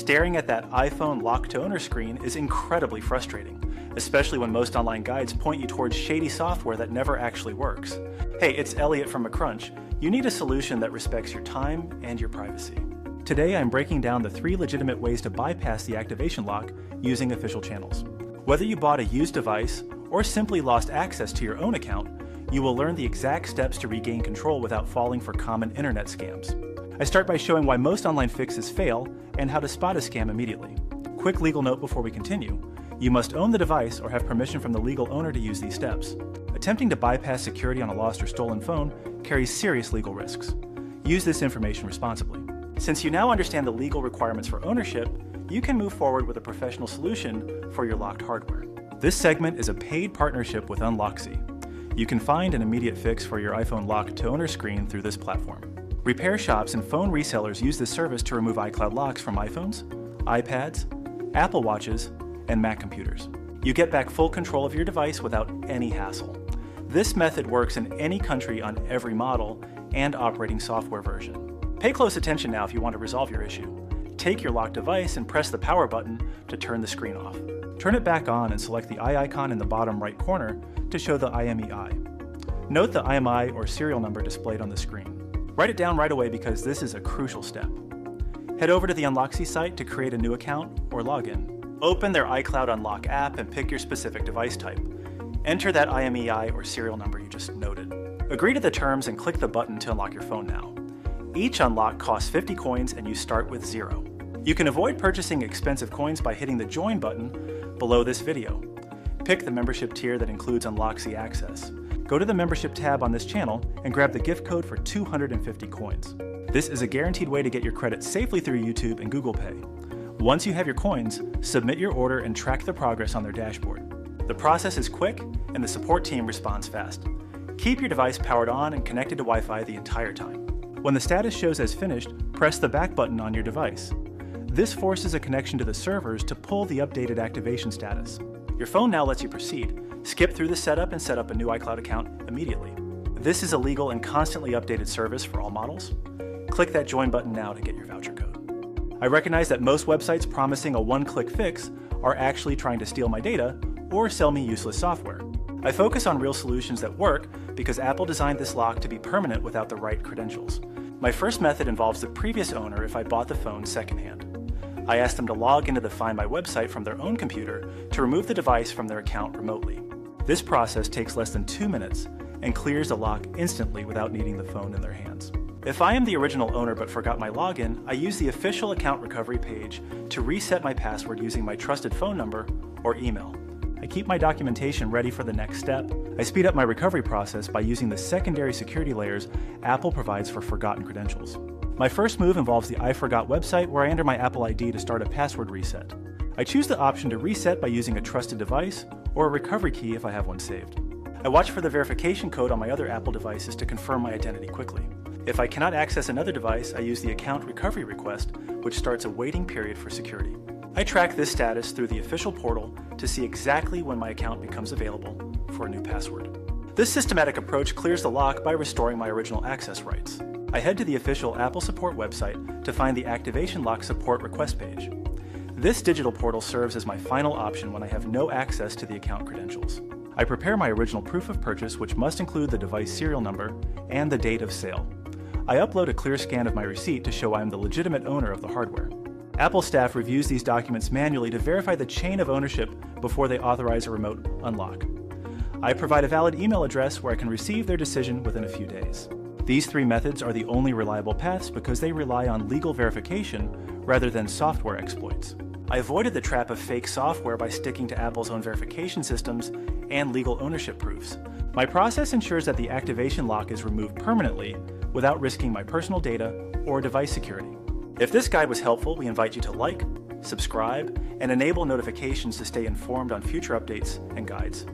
Staring at that iPhone lock to owner screen is incredibly frustrating, especially when most online guides point you towards shady software that never actually works. Hey, it's Elliot from McCrunch. You need a solution that respects your time and your privacy. Today I'm breaking down the 3 legitimate ways to bypass the activation lock using official channels. Whether you bought a used device or simply lost access to your own account, you will learn the exact steps to regain control without falling for common internet scams. I start by showing why most online fixes fail and how to spot a scam immediately. Quick legal note before we continue. You must own the device or have permission from the legal owner to use these steps. Attempting to bypass security on a lost or stolen phone carries serious legal risks. Use this information responsibly. Since you now understand the legal requirements for ownership, you can move forward with a professional solution for your locked hardware. This segment is a paid partnership with Unloxy. You can find an immediate fix for your iPhone lock to owner screen through this platform. Repair shops and phone resellers use this service to remove iCloud locks from iPhones, iPads, Apple Watches, and Mac computers. You get back full control of your device without any hassle. This method works in any country on every model and operating software version. Pay close attention now if you want to resolve your issue. Take your locked device and press the power button to turn the screen off. Turn it back on and select the eye icon in the bottom right corner to show the IMEI. Note the IMEI or serial number displayed on the screen. Write it down right away because this is a crucial step. Head over to the Unloxy site to create a new account or login. Open their iCloud Unlock app and pick your specific device type. Enter that IMEI or serial number you just noted. Agree to the terms and click the button to unlock your phone now. Each unlock costs 50 coins and you start with 0. You can avoid purchasing expensive coins by hitting the Join button below this video. Pick the membership tier that includes Unloxy access. Go to the membership tab on this channel and grab the gift code for 250 coins. This is a guaranteed way to get your credit safely through YouTube and Google Pay. Once you have your coins, submit your order and track the progress on their dashboard. The process is quick and the support team responds fast. Keep your device powered on and connected to Wi-Fi the entire time. When the status shows as finished, press the back button on your device. This forces a connection to the servers to pull the updated activation status. Your phone now lets you proceed. Skip through the setup and set up a new iCloud account immediately. This is a legal and constantly updated service for all models. Click that Join button now to get your voucher code. I recognize that most websites promising a one-click fix are actually trying to steal my data or sell me useless software. I focus on real solutions that work because Apple designed this lock to be permanent without the right credentials. My first method involves the previous owner if I bought the phone secondhand. I asked them to log into the Find My website from their own computer to remove the device from their account remotely. This process takes less than 2 minutes and clears the lock instantly without needing the phone in their hands. If I am the original owner but forgot my login, I use the official account recovery page to reset my password using my trusted phone number or email. I keep my documentation ready for the next step. I speed up my recovery process by using the secondary security layers Apple provides for forgotten credentials. My first move involves the I Forgot website where I enter my Apple ID to start a password reset. I choose the option to reset by using a trusted device or a recovery key if I have one saved. I watch for the verification code on my other Apple devices to confirm my identity quickly. If I cannot access another device, I use the account recovery request, which starts a waiting period for security. I track this status through the official portal to see exactly when my account becomes available for a new password. This systematic approach clears the lock by restoring my original access rights. I head to the official Apple support website to find the Activation Lock support request page. This digital portal serves as my final option when I have no access to the account credentials. I prepare my original proof of purchase, which must include the device serial number and the date of sale. I upload a clear scan of my receipt to show I am the legitimate owner of the hardware. Apple staff reviews these documents manually to verify the chain of ownership before they authorize a remote unlock. I provide a valid email address where I can receive their decision within a few days. These 3 methods are the only reliable paths because they rely on legal verification rather than software exploits. I avoided the trap of fake software by sticking to Apple's own verification systems and legal ownership proofs. My process ensures that the activation lock is removed permanently without risking my personal data or device security. If this guide was helpful, we invite you to like, subscribe, and enable notifications to stay informed on future updates and guides.